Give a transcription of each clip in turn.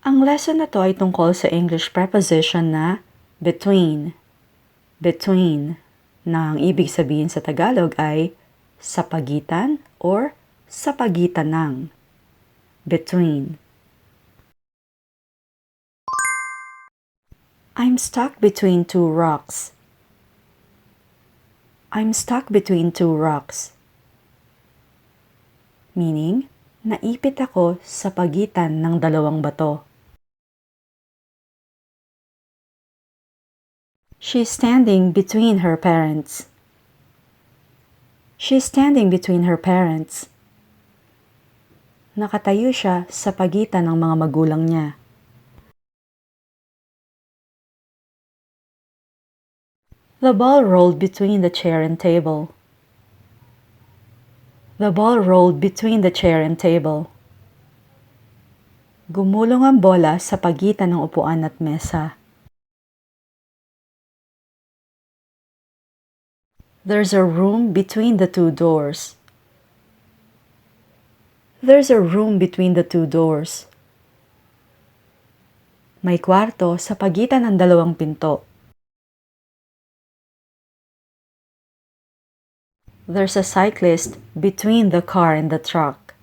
Ang lesson na to ay tungkol sa English preposition na between. Between, na ang ibig sabihin sa Tagalog ay sa pagitan or sa pagitan ng. Between. I'm stuck between two rocks. I'm stuck between two rocks. Meaning, naipit ako sa pagitan ng dalawang bato. She's standing between her parents. She's standing between her parents. Nakatayo siya sa pagitan ng mga magulang niya. The ball rolled between the chair and table. The ball rolled between the chair and table. Gumulong ang bola sa pagitan ng upuan at mesa. There's a room between the two doors. There's a room between the two doors. May kwarto sa pagitan ng dalawang pinto. There's a cyclist between the car and the truck.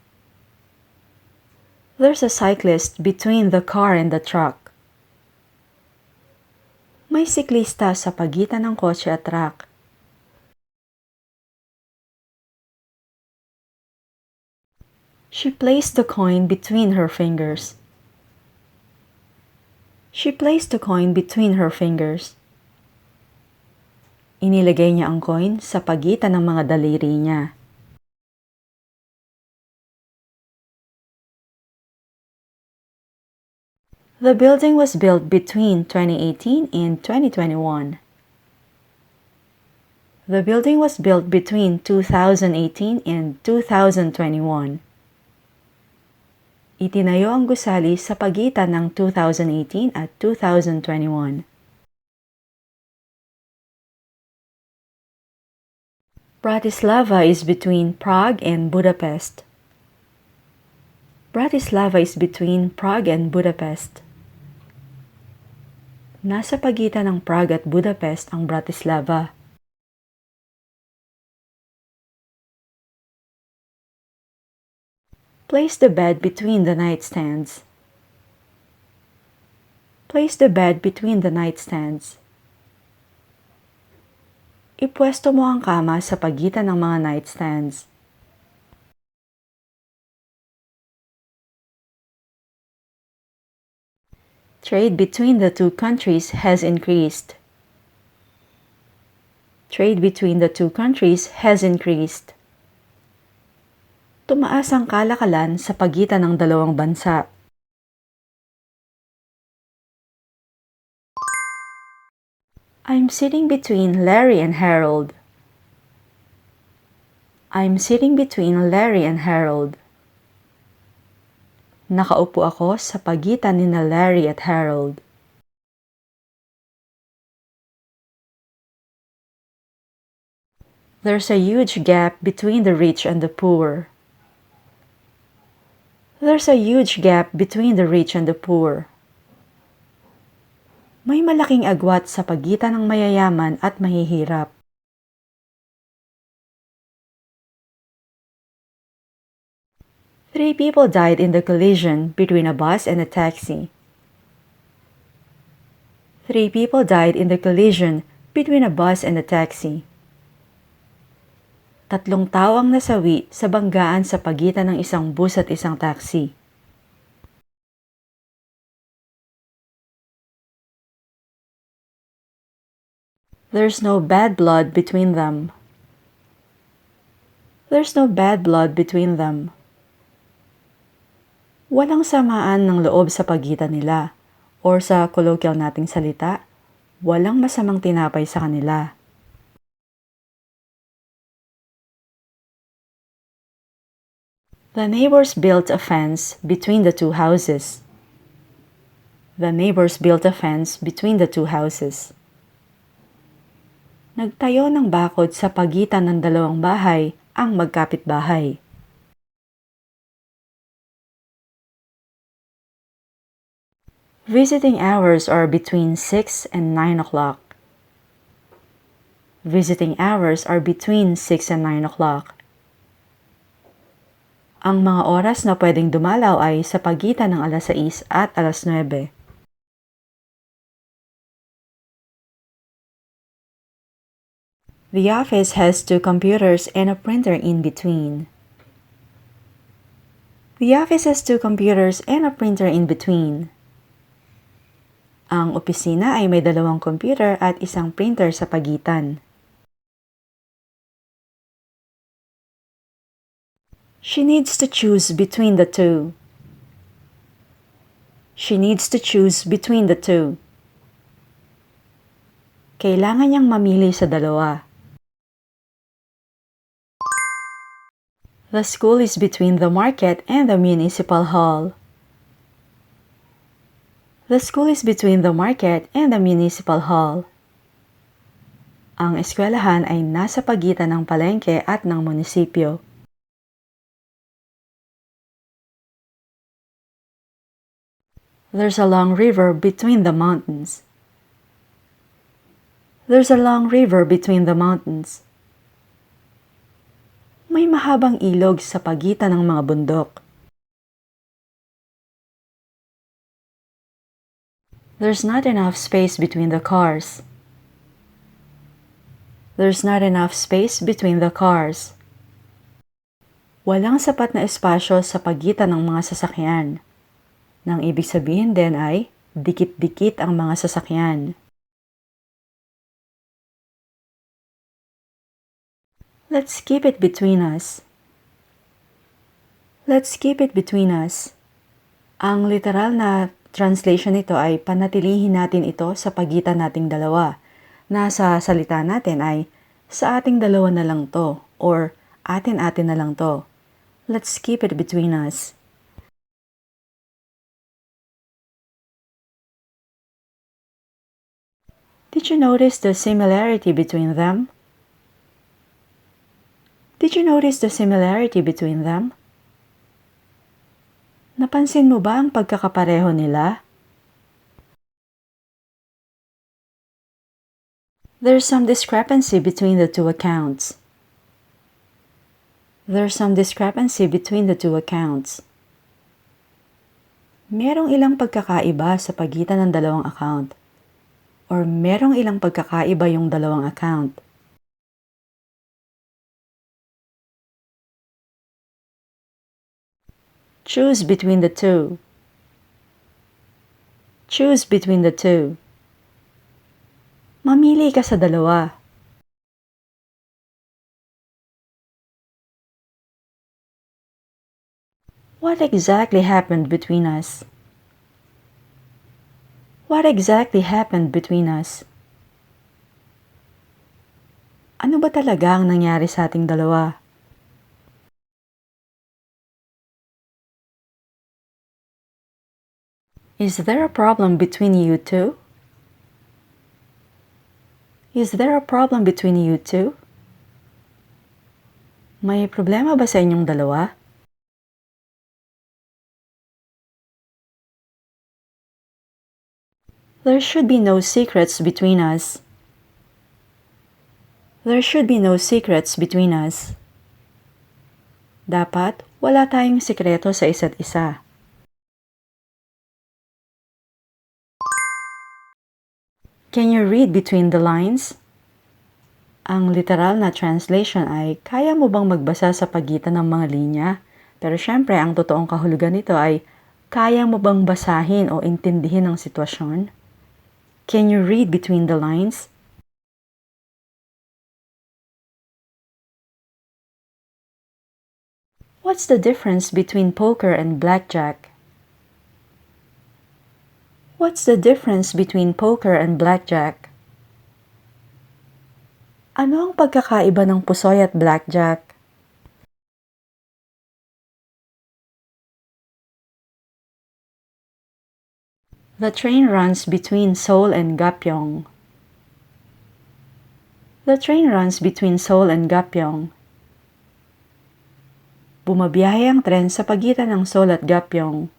There's a cyclist between the car and the truck. May siklista sa pagitan ng kotse at truck. She placed the coin between her fingers. She placed the coin between her fingers. Inilagay niya ang coin sa pagitan ng mga daliri niya. The building was built between 2018 and 2021. The building was built between 2018 and 2021. Itinayo ang gusali sa pagitan ng 2018 at 2021. Bratislava is between Prague and Budapest. Bratislava is between Prague and Budapest. Nasa pagitan ng Prague at Budapest ang Bratislava. Place the bed between the nightstands. Place the bed between the nightstands. Ipwesto mo ang kama sa pagitan ng mga nightstands. Trade between the two countries has increased. Trade between the two countries has increased. Tumaas ang kalakalan sa pagitan ng dalawang bansa. I'm sitting between Larry and Harold. I'm sitting between Larry and Harold. Nakaupo ako sa pagitan ni Larry at Harold. There's a huge gap between the rich and the poor. There's a huge gap between the rich and the poor. May malaking agwat sa pagitan ng mayayaman at mahihirap. Three people died in the collision between a bus and a taxi. Three people died in the collision between a bus and a taxi. Tatlong tao ang nasawi sa banggaan sa pagitan ng isang bus at isang taxi. There's no bad blood between them. There's no bad blood between them. Walang samaan ng loob sa pagitan nila, or sa colloquial nating salita, walang masamang tinapay sa kanila. The neighbors built a fence between the two houses. The neighbors built a fence between the two houses. Nagtayo ng bakod sa pagitan ng dalawang bahay ang magkapitbahay. Visiting hours are between 6 and 9 o'clock. Visiting hours are between 6 and 9 o'clock. Ang mga oras na pwedeng dumalaw ay sa pagitan ng alas 6 at alas 9. The office has 2 computers and a printer in between. The office has 2 computers and a printer in between. Ang opisina ay may 2 computer at isang printer sa pagitan. She needs to choose between the two. She needs to choose between the two. Kailangan niyang mamili sa dalawa. The school is between the market and the municipal hall. The school is between the market and the municipal hall. Ang eskwelahan ay nasa pagitan ng palengke at ng munisipyo. There's a long river between the mountains. There's a long river between the mountains. May mahabang ilog sa pagitan ng mga bundok. There's not enough space between the cars. There's not enough space between the cars. Walang sapat na espasyo sa pagitan ng mga sasakyan. Nang ibig sabihin din ay dikit-dikit ang mga sasakyan. Let's keep it between us. Let's keep it between us. Ang literal na translation nito ay panatilihin natin ito sa pagitan nating dalawa. Nasa salita natin ay sa ating dalawa na lang to or atin-atin na lang to. Let's keep it between us. Did you notice the similarity between them? Did you notice the similarity between them? Napansin mo ba ang pagkakapareho nila? There's some discrepancy between the two accounts. There's some discrepancy between the two accounts. Merong ilang pagkakaiba sa pagitan ng dalawang account. Or merong ilang pagkakaiba yung dalawang account. Choose between the two. Choose between the two. Mamili ka sa dalawa. What exactly happened between us? What exactly happened between us? Ano ba talaga ang nangyari sa ating dalawa? Is there a problem between you two? Is there a problem between you two? May problema ba sa inyong dalawa? There should be no secrets between us. There should be no secrets between us. Dapat wala tayong sikreto sa isa't isa. Can you read between the lines? Ang literal na translation ay, kaya mo bang magbasa sa pagitan ng mga linya? Pero syempre, ang totoong kahulugan nito ay, kaya mo bang basahin o intindihin ang sitwasyon? Can you read between the lines? What's the difference between poker and blackjack? What's the difference between poker and blackjack? Ano ang pagkakaiba ng pusoy at blackjack? The train runs between Seoul and Gapyeong. The train runs between Seoul and Gapyeong. Bumabiyahe ang tren sa pagitan ng Seoul at Gapyeong.